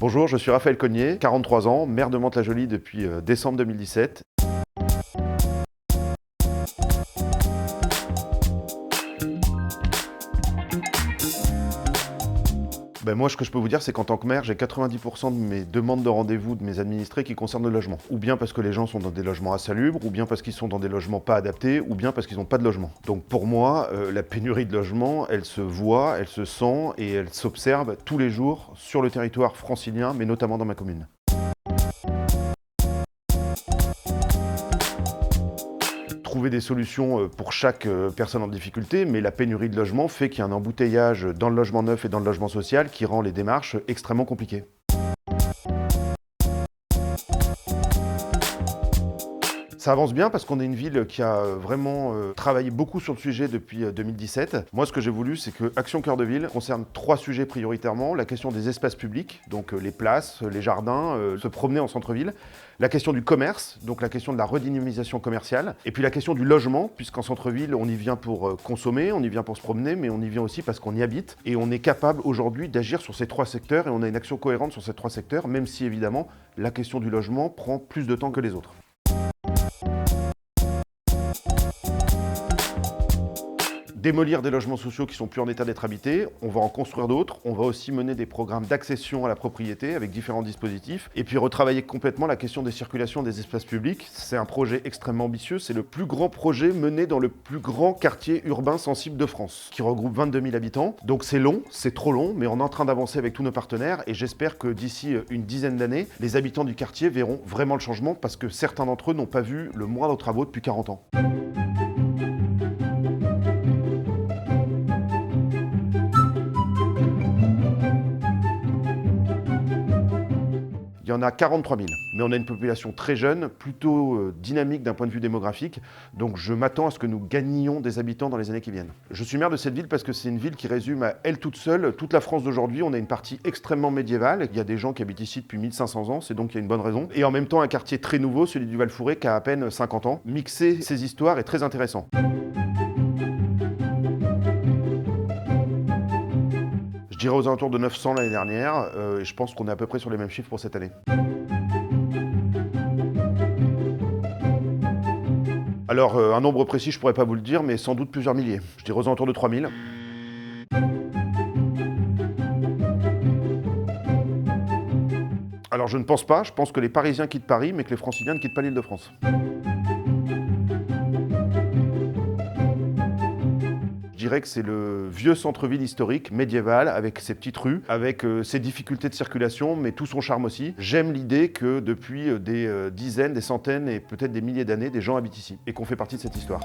Bonjour, je suis Raphaël Cognier, 43 ans, maire de Mantes-la-Jolie depuis décembre 2017. Moi, ce que je peux vous dire, c'est qu'en tant que maire, j'ai 90% de mes demandes de rendez-vous de mes administrés qui concernent le logement. Ou bien parce que les gens sont dans des logements insalubres, ou bien parce qu'ils sont dans des logements pas adaptés, ou bien parce qu'ils n'ont pas de logement. Donc pour moi, la pénurie de logement, elle se voit, elle se sent et elle s'observe tous les jours sur le territoire francilien, mais notamment dans ma commune. Trouver des solutions pour chaque personne en difficulté, mais la pénurie de logement fait qu'il y a un embouteillage dans le logement neuf et dans le logement social qui rend les démarches extrêmement compliquées. Ça avance bien parce qu'on est une ville qui a vraiment travaillé beaucoup sur le sujet depuis 2017. Moi, ce que j'ai voulu, c'est que Action Cœur de Ville concerne 3 sujets prioritairement. La question des espaces publics, donc les places, les jardins, se promener en centre-ville. La question du commerce, donc la question de la redynamisation commerciale. Et puis la question du logement, puisqu'en centre-ville, on y vient pour consommer, on y vient pour se promener, mais on y vient aussi parce qu'on y habite. Et on est capable aujourd'hui d'agir sur ces 3 secteurs et on a une action cohérente sur ces 3 secteurs, même si évidemment, la question du logement prend plus de temps que les autres. Démolir des logements sociaux qui sont plus en état d'être habités, on va en construire d'autres, on va aussi mener des programmes d'accession à la propriété avec différents dispositifs, et puis retravailler complètement la question des circulations des espaces publics. C'est un projet extrêmement ambitieux, c'est le plus grand projet mené dans le plus grand quartier urbain sensible de France, qui regroupe 22 000 habitants. Donc c'est long, c'est trop long, mais on est en train d'avancer avec tous nos partenaires, et j'espère que d'ici une dizaine d'années, les habitants du quartier verront vraiment le changement, parce que certains d'entre eux n'ont pas vu le moindre travaux depuis 40 ans. Il y en a 43 000, mais on a une population très jeune, plutôt dynamique d'un point de vue démographique, donc je m'attends à ce que nous gagnions des habitants dans les années qui viennent. Je suis maire de cette ville parce que c'est une ville qui résume à elle toute seule toute la France d'aujourd'hui. On a une partie extrêmement médiévale, il y a des gens qui habitent ici depuis 1500 ans, c'est donc il y a une bonne raison, et en même temps un quartier très nouveau, celui du Val-Fouré, qui a à peine 50 ans. Mixer ces histoires est très intéressant. Je dirais aux alentours de 900 l'année dernière, et je pense qu'on est à peu près sur les mêmes chiffres pour cette année. Alors, un nombre précis, je ne pourrais pas vous le dire, mais sans doute plusieurs milliers. Je dirais aux alentours de 3000. Alors, je ne pense pas. Je pense que les Parisiens quittent Paris, mais que les Franciliens ne quittent pas l'Île-de-France. Je dirais que c'est le vieux centre-ville historique, médiéval, avec ses petites rues, avec ses difficultés de circulation, mais tout son charme aussi. J'aime l'idée que depuis des dizaines, des centaines et peut-être des milliers d'années, des gens habitent ici et qu'on fait partie de cette histoire.